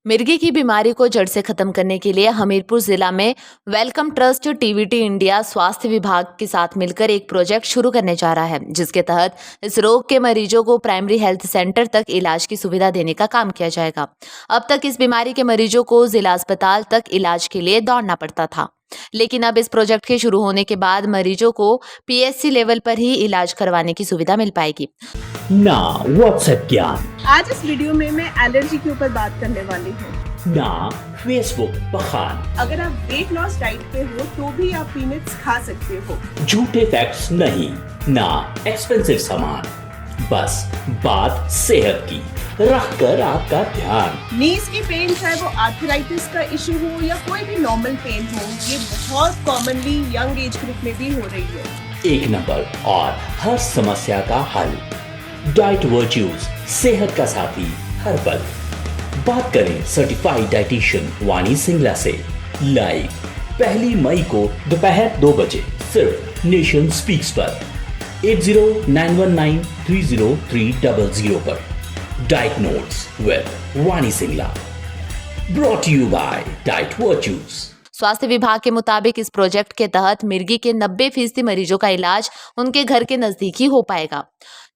मिर्गी की बीमारी को जड़ से खत्म करने के लिए हमीरपुर जिला में वेलकम ट्रस्ट टीवीटी इंडिया स्वास्थ्य विभाग के साथ मिलकर एक प्रोजेक्ट शुरू करने जा रहा है, जिसके तहत इस रोग के मरीजों को प्राइमरी हेल्थ सेंटर तक इलाज की सुविधा देने का काम किया जाएगा। अब तक इस बीमारी के मरीजों को जिला अस्पताल तक इलाज के लिए दौड़ना पड़ता था, लेकिन अब इस प्रोजेक्ट के शुरू होने के बाद मरीजों को पीएचसी लेवल पर ही इलाज करवाने की सुविधा मिल पाएगी। ना व्हाट्सएप ज्ञान, आज इस वीडियो में मैं एलर्जी के ऊपर बात करने वाली हूँ। ना फेसबुक बखान, अगर आप वेट लॉस डाइट पे हो तो भी आप पीनट्स खा सकते हो। झूठे फैक्ट्स नहीं, ना एक्सपेंसिव सामान, बस बात सेहत की, रख कर आपका ध्यान। नीज की पेन, चाहे वो आर्थराइटिस का इशू हो या कोई भी नॉर्मल पेन हो, ये बहुत कॉमनली यंग एज ग्रुप में भी हो रही है। एक नंबर और हर समस्या का हल, डाइट वर्च्यूज, सेहत का साथी हर पल। बात करें सर्टिफाइड डाइटिशियन वाणी सिंगला से। लाइव 1 मई को दोपहर 2 बजे सिर्फ नेशन स्पीक्स पर 8091930300 पर। Diet notes with Vani Singla, brought you by diet virtues. स्वास्थ्य विभाग के मुताबिक इस प्रोजेक्ट के तहत मिर्गी के 90% मरीजों का इलाज उनके घर के नजदीक ही हो पाएगा।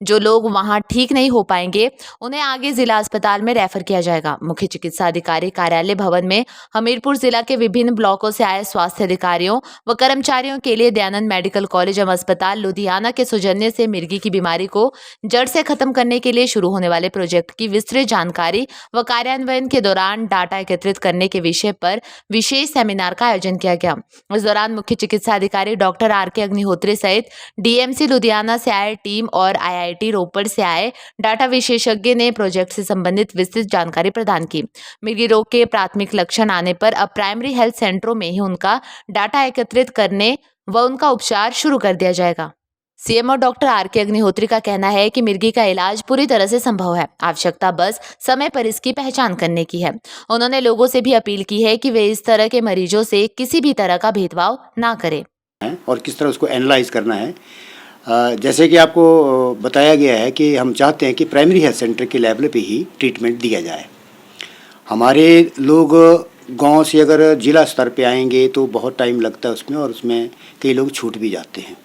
जो लोग वहां ठीक नहीं हो पाएंगे उन्हें आगे जिला अस्पताल में रेफर किया जाएगा। मुख्य चिकित्सा अधिकारी कार्यालय भवन में हमीरपुर जिला के विभिन्न ब्लॉकों से आए स्वास्थ्य अधिकारियों व कर्मचारियों के लिए दयानंद मेडिकल कॉलेज एवं अस्पताल लुधियाना के सौजन्य से मिर्गी की बीमारी को जड़ से खत्म करने के लिए शुरू होने वाले प्रोजेक्ट की विस्तृत जानकारी व कार्यान्वयन के दौरान डाटा एकत्रित करने के विषय पर विशेष सेमिनार का आयोजन किया गया। इस दौरान मुख्य चिकित्सा अधिकारी डॉक्टर आर.के. अग्निहोत्री सहित डीएमसी लुधियाना से आए टीम और आईआईटी रोपड़ से आए डाटा विशेषज्ञ ने प्रोजेक्ट से संबंधित विस्तृत जानकारी प्रदान की। मिर्गी रोग के प्राथमिक लक्षण आने पर अब प्राइमरी हेल्थ सेंटरों में ही उनका डाटा एकत्रित करने व उनका उपचार शुरू कर दिया जाएगा। CMO doctor R K. अग्निहोत्री का कहना है कि मिर्गी का इलाज पूरी तरह से संभव है, आवश्यकता बस समय पर इसकी पहचान करने की है। उन्होंने लोगों से भी अपील की है कि वे इस तरह के मरीजों से किसी भी तरह का भेदभाव ना करें और किस तरह उसको एनालाइज करना है। जैसे कि आपको बताया गया है कि हम चाहते हैं कि प्राइमरी हेल्थ सेंटर के लेवल पे ही ट्रीटमेंट दिया जाए। हमारे लोग गांव से अगर जिला स्तर पे आएंगे तो बहुत टाइम लगता है उसमें, और उसमें कई लोग छूट भी जाते हैं।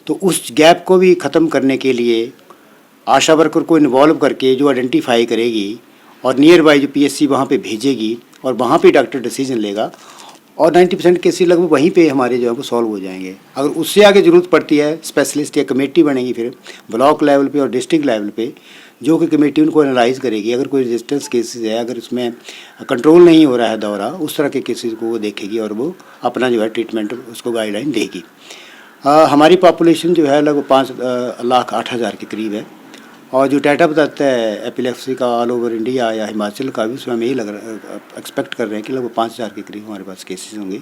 तो उस गैप को भी ख़त्म करने के लिए आशा वर्कर को इन्वॉल्व करके जो आइडेंटिफाई करेगी और नियर बाई जो पीएचसी वहाँ पे भेजेगी और वहाँ पे डॉक्टर डिसीजन लेगा, और 90% केसेस लगभग वहीं पे हमारे जो है वो सॉल्व हो जाएंगे। अगर उससे आगे ज़रूरत पड़ती है स्पेशलिस्ट या कमेटी बनेगी फिर ब्लॉक लेवल पे और डिस्ट्रिक्ट लेवल पे, जो कि कमेटी उनको एनालाइज करेगी। अगर कोई रेजिस्टेंस केसेस है, अगर उसमें कंट्रोल नहीं हो रहा है दौरा, उस तरह के केसेस को वो देखेगी और वो अपना जो है ट्रीटमेंट उसको गाइडलाइन देगी। हमारी पॉपुलेशन जो है लगभग 5,08,000 के करीब है, और जो डाटा बताता है एपिलेप्सी का ऑल ओवर इंडिया या हिमाचल का भी, उसमें हम यही एक्सपेक्ट कर रहे हैं कि लगभग 5,000 के करीब हमारे पास केसेस होंगे।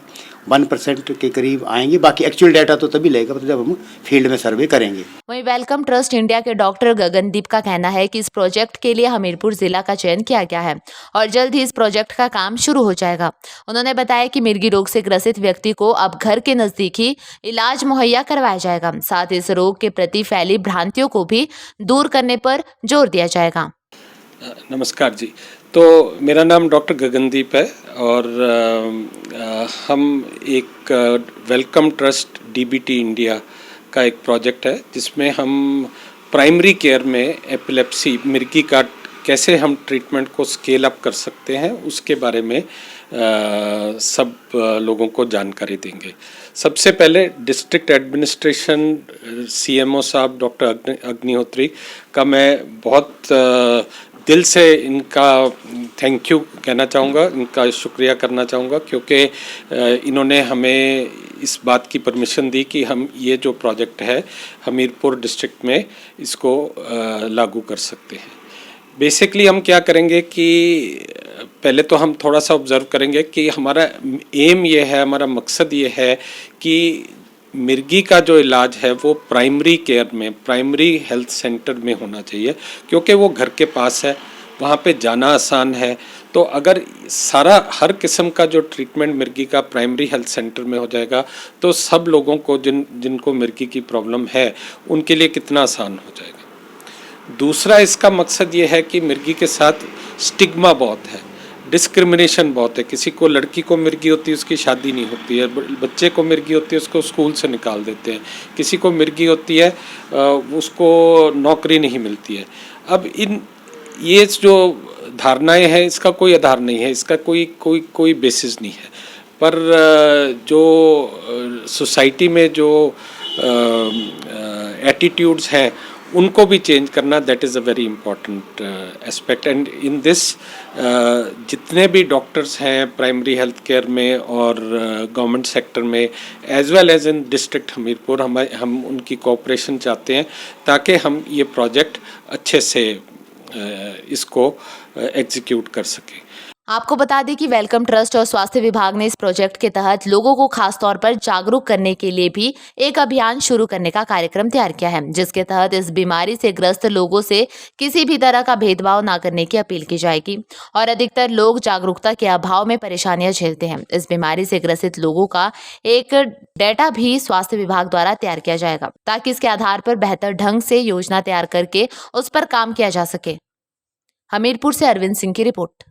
1% के करीब आएंगे। बाकी एक्चुअल डाटा तो तभी लेगा जब हम फील्ड में सर्वे करेंगे। वहीं वेलकम ट्रस्ट इंडिया के डॉक्टर गगनदीप का कहना है कि इस प्रोजेक्ट के लिए हमीरपुर जिला का चयन किया गया है और जल्द ही इस प्रोजेक्ट का काम शुरू हो जाएगा। उन्होंने बताया कि मिर्गी रोग से ग्रसित व्यक्ति को अब घर के नजदीक ही इलाज मुहैया करवाया जाएगा। साथ ही इस रोग के प्रति फैली भ्रांतियों को भी दूर करने पर जोर दिया जाएगा। नमस्कार जी। तो मेरा नाम डॉक्टर गगनदीप है और हम एक वेलकम ट्रस्ट डीबीटी इंडिया का एक प्रोजेक्ट है जिसमें हम प्राइमरी केयर में एपिलेप्सी मिर्गी का कैसे हम ट्रीटमेंट को स्केल अप कर सकते हैं उसके बारे में सब लोगों को जानकारी देंगे। सबसे पहले डिस्ट्रिक्ट एडमिनिस्ट्रेशन सीएमओ साहब डॉक्टर अग्निहोत्री का मैं बहुत दिल से इनका थैंक यू कहना चाहूँगा, इनका शुक्रिया करना चाहूँगा, क्योंकि इन्होंने हमें इस बात की परमिशन दी कि हम ये जो प्रोजेक्ट है हमीरपुर डिस्ट्रिक्ट में इसको लागू कर सकते हैं। बेसिकली हम क्या करेंगे कि पहले तो हम थोड़ा सा ऑब्ज़र्व करेंगे कि हमारा एम ये है, हमारा मकसद ये है कि मिर्गी का जो इलाज है वो प्राइमरी केयर में, प्राइमरी हेल्थ सेंटर में होना चाहिए, क्योंकि वो घर के पास है, वहाँ पे जाना आसान है। तो अगर सारा हर किस्म का जो ट्रीटमेंट मिर्गी का प्राइमरी हेल्थ सेंटर में हो जाएगा तो सब लोगों को जिनको मिर्गी की प्रॉब्लम है उनके लिए कितना आसान हो जाएगा। दूसरा इसका मकसद ये है कि मिर्गी के साथ स्टिग्मा बहुत है। डिस्क्रिमिनेशन बहुत है। किसी को लड़की को मिर्गी होती है उसकी शादी नहीं होती है, बच्चे को मिर्गी होती है उसको स्कूल से निकाल देते हैं, किसी को मिर्गी होती है उसको नौकरी नहीं मिलती है। अब ये जो धारणाएं हैं इसका कोई आधार नहीं है, इसका कोई बेसिस नहीं है। पर जो सोसाइटी में जो एटीट्यूड्स हैं उनको भी चेंज करना, that is a very important aspect. And in this जितने भी डॉक्टर्स हैं प्राइमरी हेल्थ केयर में और गवर्नमेंट सेक्टर में as well as in district Hamirpur, हम उनकी कोऑपरेशन चाहते हैं ताकि हम ये प्रोजेक्ट अच्छे से इसको एग्जीक्यूट कर सकें। आपको बता दें कि वेलकम ट्रस्ट और स्वास्थ्य विभाग ने इस प्रोजेक्ट के तहत लोगों को खास तौर पर जागरूक करने के लिए भी एक अभियान शुरू करने का कार्यक्रम तैयार किया है, जिसके तहत इस बीमारी से ग्रस्त लोगों से किसी भी तरह का भेदभाव न करने की अपील की जाएगी। और अधिकतर लोग जागरूकता के अभाव में परेशानियां झेलते हैं। इस बीमारी से ग्रसित लोगों का एक डेटा भी स्वास्थ्य विभाग द्वारा तैयार किया जाएगा ताकि इसके आधार पर बेहतर ढंग से योजना तैयार करके उस पर काम किया जा सके। हमीरपुर से अरविंद सिंह की रिपोर्ट।